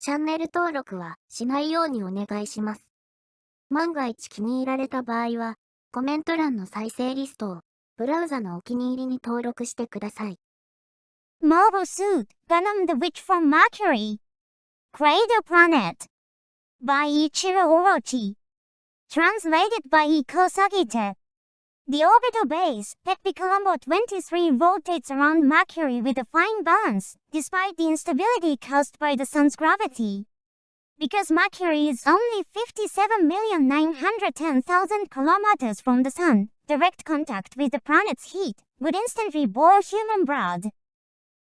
チャンネル登録はしないようにお願いします。万が一気に入られた場合は、コメント欄の再生リストをブラウザのお気に入りに登録してください。Mobile Suit Gundam the Witch from Mercury Cradle Planet by Ichiro Orochi Translated by Iko Sagita. The orbital base, Colombo 23, rotates around Mercury with a fine balance, despite the instability caused by the Sun's gravity. Because Mercury is only 57,910,000 kilometers from the Sun, direct contact with the planet's heat would instantly boil human blood.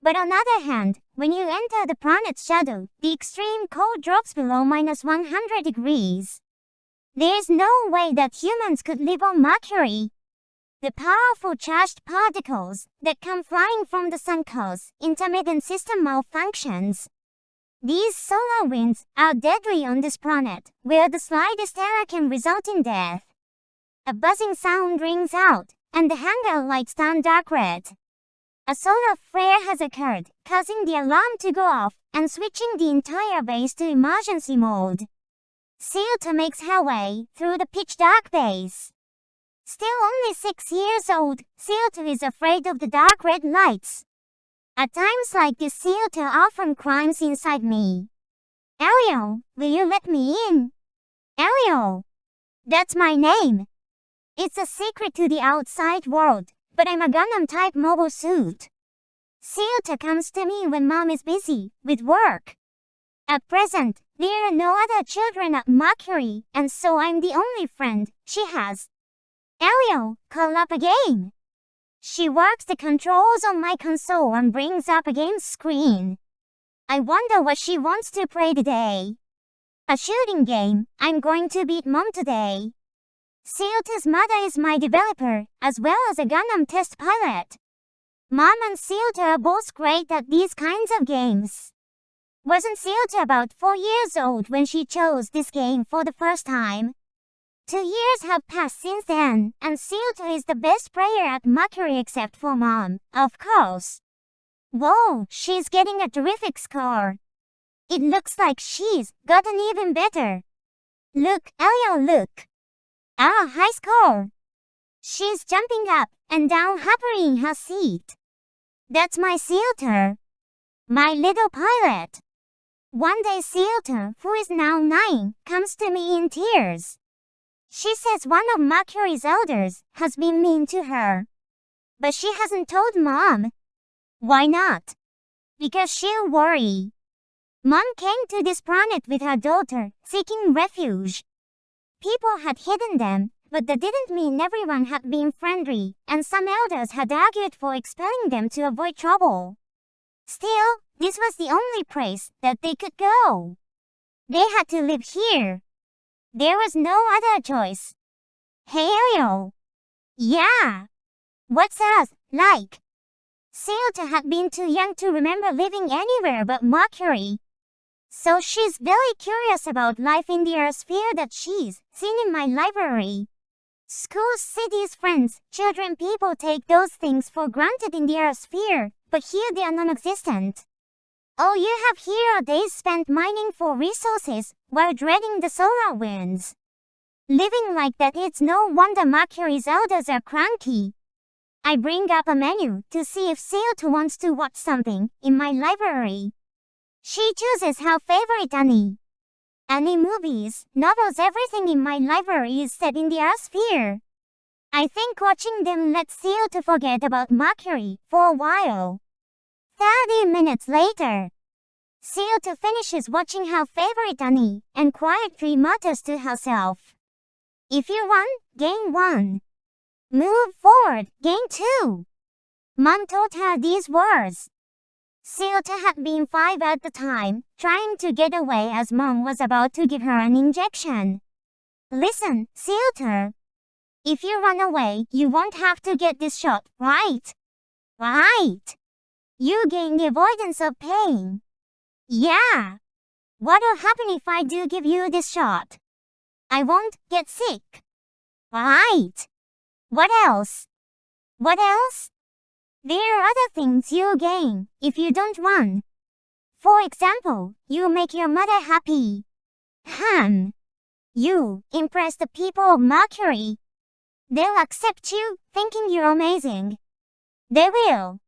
But on the other hand, when you enter the planet's shadow, the extreme cold drops below -100 degrees. There is no way that humans could live on Mercury. The powerful charged particles that come flying from the sun cause intermittent system malfunctions. These solar winds are deadly on this planet, where the slightest error can result in death. A buzzing sound rings out, and the hangar lights turn dark red. A solar flare has occurred, causing the alarm to go off and switching the entire base to emergency mode. Silta makes her way through the pitch-dark base. Still only 6 years old, Silta is afraid of the dark red lights. At times like this, Silta often cries inside me. Ariel, will you let me in? Ariel. That's my name. It's a secret to the outside world, but I'm a Gundam-type mobile suit. Silta comes to me when mom is busy with work. At present, there are no other children at Mercury, and so I'm the only friend she has. Ariel, call up a game. She works the controls on my console and brings up a game screen. I wonder what she wants to play today. A shooting game. I'm going to beat mom today. Silta's mother is my developer, as well as a Gundam test pilot. Mom and Silta are both great at these kinds of games. Wasn't Silta about 4 years old when she chose this game for the first time? 2 years have passed since then, and Silta is the best player at Mercury except for mom, of course. Whoa, she's getting a terrific score. It looks like she's gotten even better. Look, Ariel, look. Ah, high score. She's jumping up and down happily in her seat. That's my Silta. My little pilot. One day Silta, who is now 9, comes to me in tears. She says one of Mercury's elders has been mean to her. But she hasn't told mom. Why not? Because she'll worry. Mom came to this planet with her daughter, seeking refuge. People had hidden them, but that didn't mean everyone had been friendly, and some elders had argued for expelling them to avoid trouble. Still, this was the only place that they could go. They had to live here. There was no other choice. Hey Ariel. Yeah. What's Earth like? Silta had been too young to remember living anywhere but Mercury. So she's very curious about life in the Earth sphere that she's seen in my library. Schools, cities, friends, children, people take those things for granted in the Earth sphere, but here they are non-existent. All you have here are days spent mining for resources, while dreading the solar winds. Living like that, it's no wonder Mercury's elders are cranky. I bring up a menu to see if Silta wants to watch something in my library. She chooses her favorite anime. Movies, novels, everything in my library is set in the Earth sphere. I think watching them lets Silta forget about Mercury for a while. 30 minutes later, Silta finishes watching her favorite anime and quietly mutters to herself. If you won, game 1. Move forward, game 2. Mom taught her these words. Silta had been 5 at the time, trying to get away as mom was about to give her an injection. Listen, Silta. If you run away, you won't have to get this shot, right? Right. You gain the avoidance of pain. Yeah. What'll happen if I do give you this shot? I won't get sick. Right. What else? What else? There are other things you'll gain if you don't run. For example, you make your mother happy. You impress the people of Mercury. They'll accept you, thinking you're amazing. They will.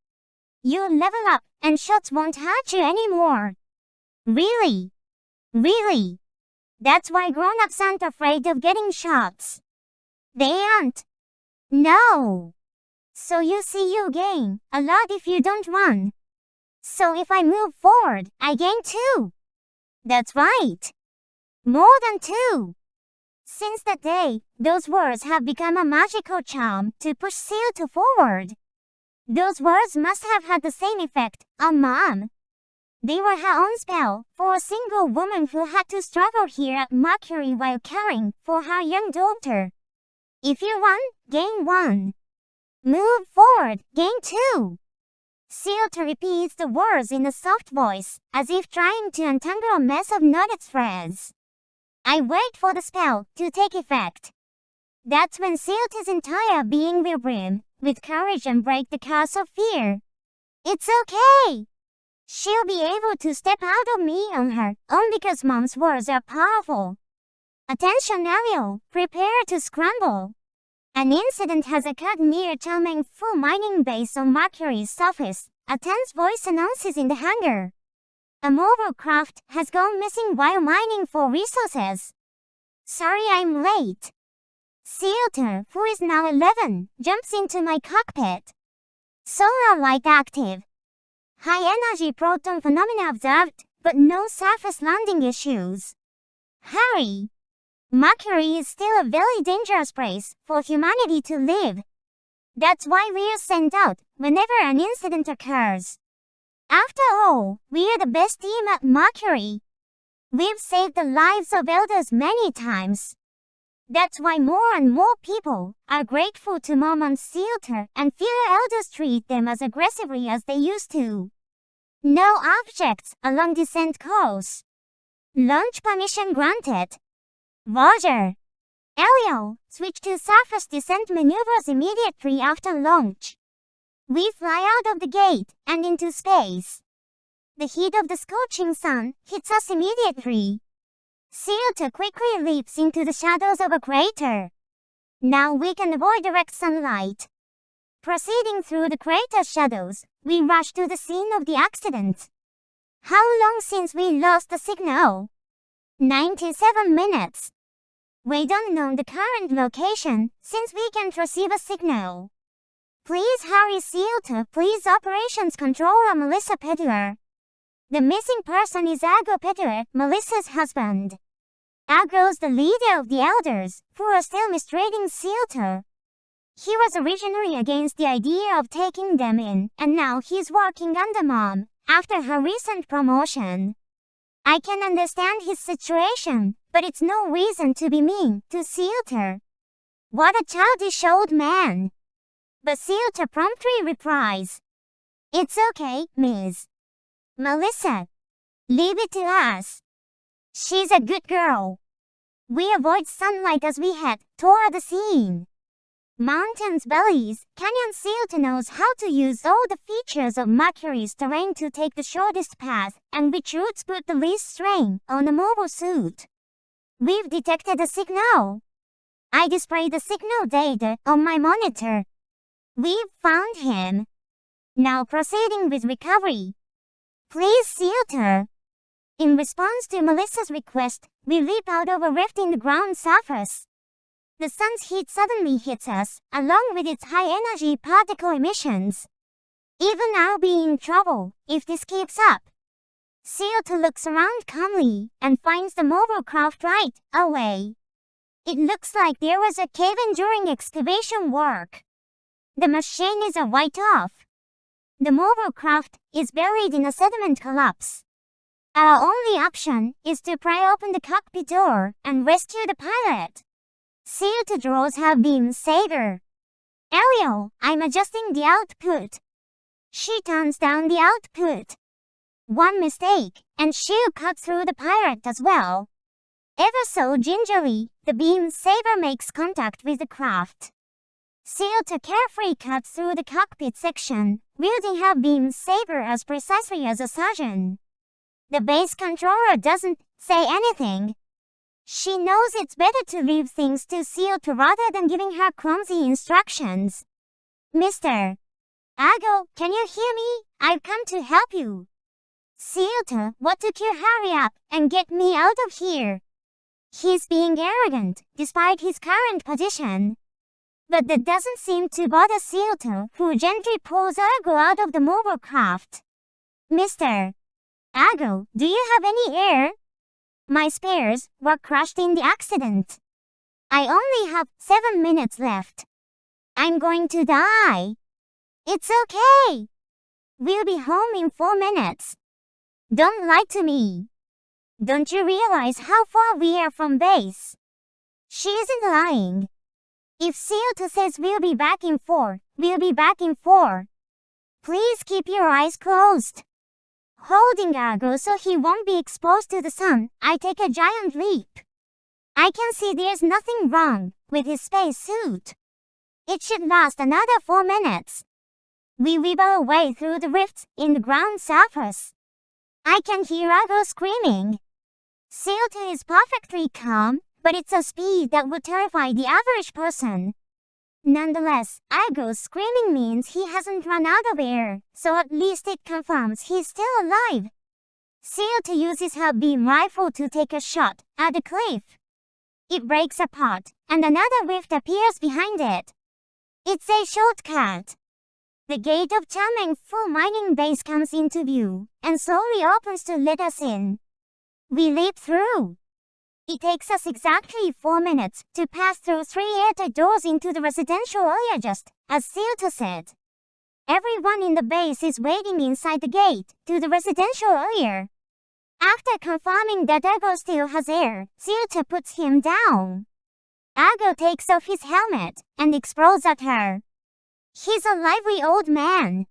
You level up, and shots won't hurt you anymore. Really? That's why grown-ups aren't afraid of getting shots. They aren't. No. So you see you gain a lot if you don't run. So if I move forward, I gain 2. That's right. More than 2. Since that day, those words have become a magical charm to push Ceuta forward. Those words must have had the same effect on Mom. They were her own spell for a single woman who had to struggle here at Mercury while caring for her young daughter. If you run, gain 1. Move forward, gain 2. Ceuta repeats the words in a soft voice, as if trying to untangle a mess of knotted threads. I wait for the spell to take effect. That's when Ceuta's entire being will brim with courage and break the curse of fear. It's okay. She'll be able to step out of me on her own because Mom's words are powerful. Attention Ariel, prepare to scramble. An incident has occurred near Changmeng-Fu mining base on Mercury's surface. A tense voice announces in the hangar. A mobile craft has gone missing while mining for resources. Sorry I'm late. Ceuta, who is now 11, jumps into my cockpit. Solar light active. High energy proton phenomena observed, but no surface landing issues. Hurry! Mercury is still a very dangerous place for humanity to live. That's why we're sent out whenever an incident occurs. After all, we're the best team at Mercury. We've saved the lives of elders many times. That's why more and more people are grateful to Mom and Ceuta and fewer elders treat them as aggressively as they used to. No objects along descent course. Launch permission granted. Roger. Ariel, switch to surface descent maneuvers immediately after launch. We fly out of the gate and into space. The heat of the scorching sun hits us immediately. Ceuta quickly leaps into the shadows of a crater. Now we can avoid direct sunlight. Proceeding through the crater shadows, we rush to the scene of the accident. How long since we lost the signal? 97 minutes. We don't know the current location, since we can't receive a signal. Please hurry Ceuta, please Operations Controller Melissa Pettier. The missing person is Agro Pettier, Melissa's husband. Agro's the leader of the elders, who are still mistreating Ceuta. He was originally against the idea of taking them in, and now he's working under Mom, after her recent promotion. I can understand his situation, but it's no reason to be mean to Ceuta. What a childish old man. But Ceuta promptly replies, It's okay, Ms. Melissa. Leave it to us. She's a good girl. We avoid sunlight as we head toward the scene. Mountains, valleys, canyons. Ceuta knows how to use all the features of Mercury's terrain to take the shortest path and which routes put the least strain on a mobile suit. We've detected a signal. I display the signal data on my monitor. We've found him. Now proceeding with recovery. Please, Ceuta. In response to Melissa's request, we leap out of a rift in the ground surface. The sun's heat suddenly hits us, along with its high-energy particle emissions. Even I'll be in trouble if this keeps up. Ceuta looks around calmly and finds the mobile craft right away. It looks like there was a cave-in during excavation work. The machine is a write-off. The mobile craft is buried in a sediment collapse. Our only option is to pry open the cockpit door and rescue the pilot. Ceuta draws her beam saber. Ariel, I'm adjusting the output. She turns down the output. One mistake, and she'll cut through the pirate as well. Ever so gingerly, the beam saber makes contact with the craft. Ceuta carefully cuts through the cockpit section, wielding her beam saber as precisely as a surgeon. The base controller doesn't say anything. She knows it's better to leave things to Sealta rather than giving her clumsy instructions. Mr. Ago, can you hear me? I've come to help you. Sealta, what took you? Hurry up and get me out of here. He's being arrogant, despite his current position. But that doesn't seem to bother Sealta, who gently pulls Ago out of the mobile craft. Mr. Ago, do you have any air? My spares were crushed in the accident. I only have 7 minutes left. I'm going to die. It's okay. We'll be home in 4 minutes. Don't lie to me. Don't you realize how far we are from base? She isn't lying. If Sealta says we'll be back in 4, we'll be back in 4. Please keep your eyes closed. Holding Ago so he won't be exposed to the sun, I take a giant leap. I can see there's nothing wrong with his space suit. It should last another 4 minutes. We weave our way through the rifts in the ground surface. I can hear Ago screaming. Sealta is perfectly calm, but it's a speed that would terrify the average person. Nonetheless, Ago's screaming means he hasn't run out of air, so at least it confirms he's still alive. Sealta uses her beam rifle to take a shot at the cliff. It breaks apart, and another rift appears behind it. It's a shortcut. The gate of Changmeng-fu mining base comes into view, and slowly opens to let us in. We leap through. It takes us exactly 4 minutes to pass through 3 airtight doors into the residential area just as Sealta said. Everyone in the base is waiting inside the gate to the residential area. After confirming that Ago still has air, Sealta puts him down. Ago takes off his helmet and explodes at her. He's a lively old man.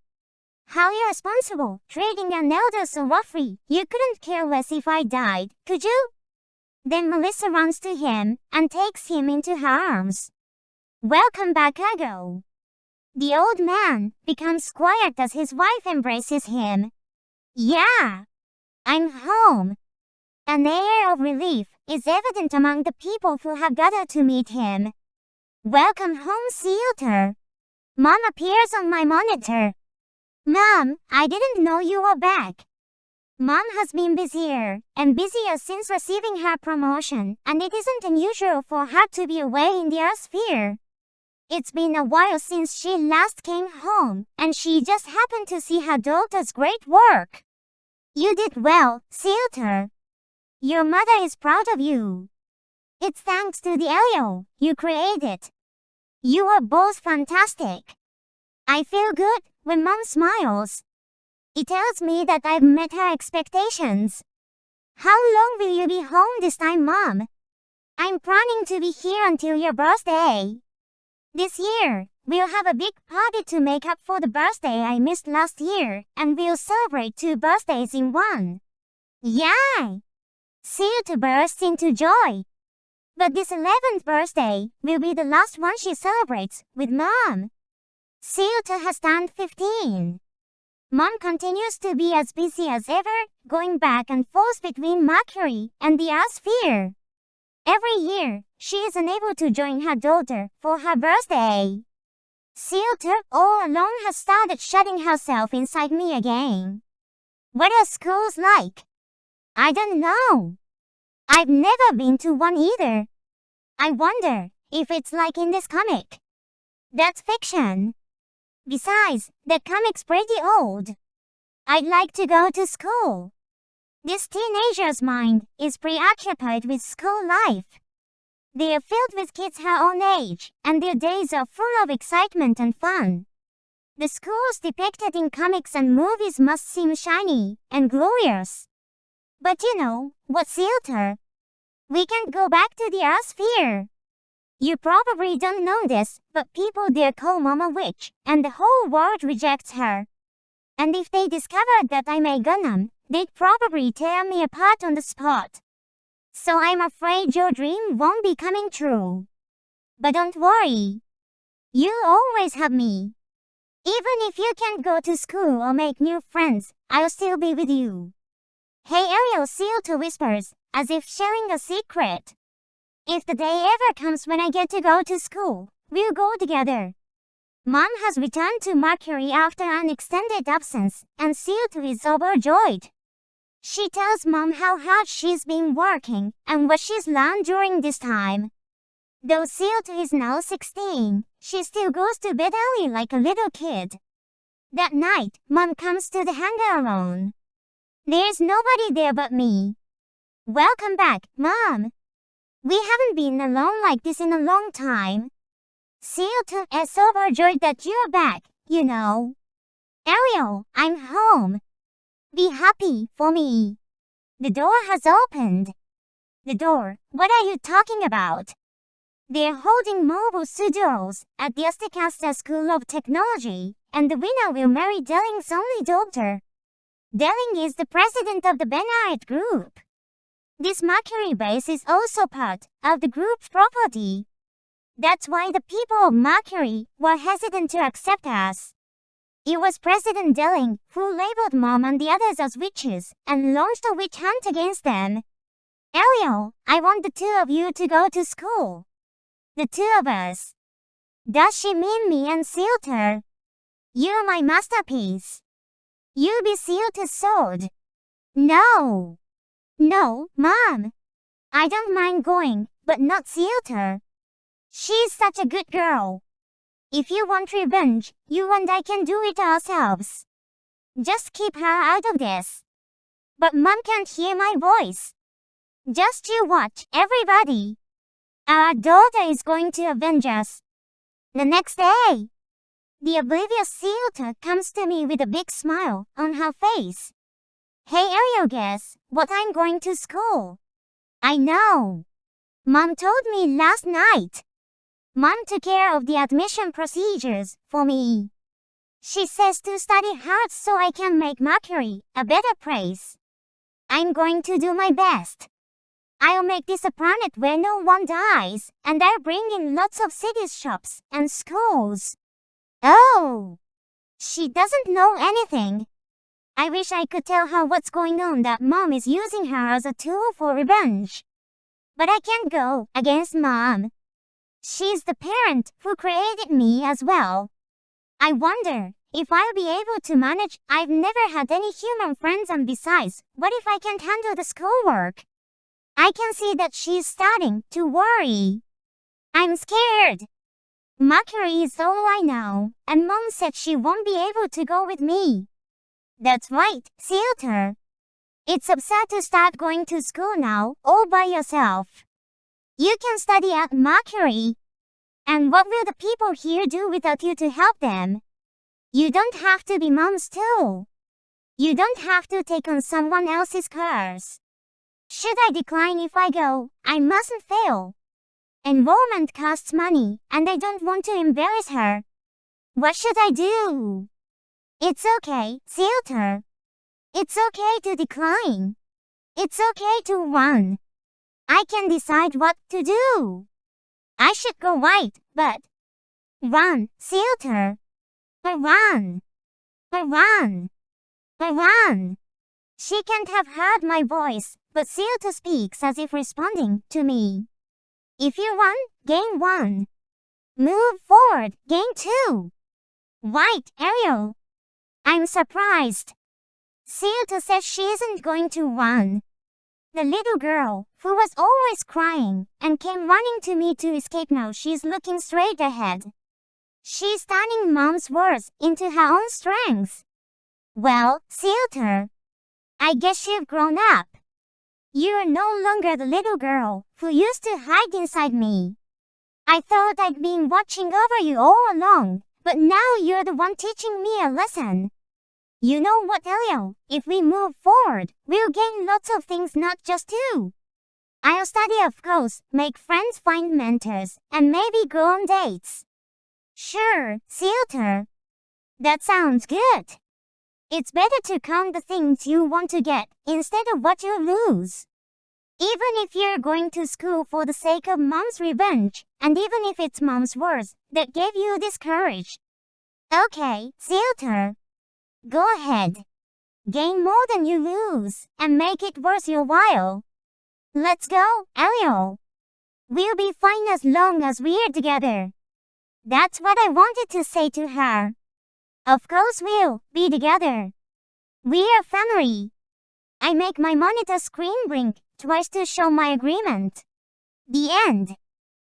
How irresponsible, treating an elder so roughly. You couldn't care less if I died, could you? Then Melissa runs to him and takes him into her arms. Welcome back, Ago. The old man becomes quiet as his wife embraces him. Yeah, I'm home. An air of relief is evident among the people who have gathered to meet him. Welcome home, Sealta. Mom appears on my monitor. Mom, I didn't know you were back. Mom has been busier and busier since receiving her promotion, and it isn't unusual for her to be away in the Earth sphere. It's been a while since she last came home, and she just happened to see her daughter's great work. You did well, Sealta. Your mother is proud of you. It's thanks to the Elio you created. You are both fantastic. I feel good when Mom smiles. It tells me that I've met her expectations. How long will you be home this time, Mom? I'm planning to be here until your birthday. This year, we'll have a big party to make up for the birthday I missed last year, and we'll celebrate 2 birthdays in one. Yay! Sealta bursts into joy. But this 11th birthday will be the last one she celebrates with Mom. Sealta has turned 15. Mom continues to be as busy as ever, going back and forth between Mercury and the Earth sphere. Every year, she is unable to join her daughter for her birthday. Sealta, all alone, has started shutting herself inside me again. What are schools like? I don't know. I've never been to one either. I wonder if it's like in this comic. That's fiction. Besides, the comic's pretty old. I'd like to go to school. This teenager's mind is preoccupied with school life. They are filled with kids her own age, and their days are full of excitement and fun. The schools depicted in comics and movies must seem shiny and glorious. But you know what, Sealta? We can't go back to the Earth sphere. You probably don't know this, but people there call Mom a witch, and the whole world rejects her. And if they discovered that I'm a Gundam, they'd probably tear me apart on the spot. So I'm afraid your dream won't be coming true. But don't worry. You'll always have me. Even if you can't go to school or make new friends, I'll still be with you. Hey Ariel, Silta whispers, as if sharing a secret. If the day ever comes when I get to go to school, we'll go together. Mom has returned to Mercury after an extended absence, and Silta is overjoyed. She tells Mom how hard she's been working and what she's learned during this time. Though Silta is now 16, she still goes to bed early like a little kid. That night, Mom comes to the hangar alone. There's nobody there but me. Welcome back, Mom. We haven't been alone like this in a long time. Silta is overjoyed that you're back, you know. Ariel, I'm home. Be happy for me. The door has opened. The door? What are you talking about? They're holding mobile studios at the Azteca School of Technology, and the winner will marry Delling's only daughter. Delling is the president of the Bennett Group. This Mercury base is also part of the group's property. That's why the people of Mercury were hesitant to accept us. It was President Delling who labeled Mom and the others as witches and launched a witch hunt against them. Ariel, I want the two of you to go to school. The two of us. Does she mean me and Silta? You're my masterpiece. You be Silta's sword. No. No, Mom. I don't mind going, but not Silta. She's such a good girl. If you want revenge, you and I can do it ourselves. Just keep her out of this. But Mom can't hear my voice. Just you watch, everybody. Our daughter is going to avenge us. The next day, the oblivious Silta comes to me with a big smile on her face. Hey Ariel, guess what I'm going to school? I know. Mom told me last night. Mom took care of the admission procedures for me. She says to study hard so I can make Mercury a better place. I'm going to do my best. I'll make this a planet where no one dies, and I'll bring in lots of cities, shops, and schools. Oh! She doesn't know anything. I wish I could tell her what's going on, that Mom is using her as a tool for revenge. But I can't go against Mom. She's the parent who created me as well. I wonder if I'll be able to manage. I've never had any human friends, and besides, what if I can't handle the schoolwork? I can see that she's starting to worry. I'm scared. Mercury is all I know, and Mom said she won't be able to go with me. That's right, Silta. It's absurd to start going to school now, all by yourself. You can study at Mercury. And what will the people here do without you to help them? You don't have to be Mom's tool. You don't have to take on someone else's curse. Should I decline if I go? I mustn't fail. Enrollment costs money, and I don't want to embarrass her. What should I do? It's okay, Silta. It's okay to decline. It's okay to run. I can decide what to do. I should go right, but... Run, Silta. Run. Run. Run. She can't have heard my voice, but Silta speaks as if responding to me. If you run, gain 1. Move forward, gain 2. Right, Ariel. I'm surprised. Silta says she isn't going to run. The little girl, who was always crying, and came running to me to escape, now she's looking straight ahead. She's turning Mom's words into her own strength. Well, Silta, I guess you've grown up. You're no longer the little girl who used to hide inside me. I thought I'd been watching over you all along, but now you're the one teaching me a lesson. You know what, Ariel? If we move forward, we'll gain lots of things, not just you. I'll study, of course, make friends, find mentors, and maybe go on dates. Sure, Silta. That sounds good. It's better to count the things you want to get instead of what you lose. Even if you're going to school for the sake of Mom's revenge, and even if it's Mom's words that gave you this courage. Okay, Silta. Go ahead. gain more than you lose, and make it worth your while. Let's go, Elio. We'll be fine as long as we're together. That's what I wanted to say to her. Of course we'll be together. We're family. I make my monitor screen blink twice to show my agreement. The end.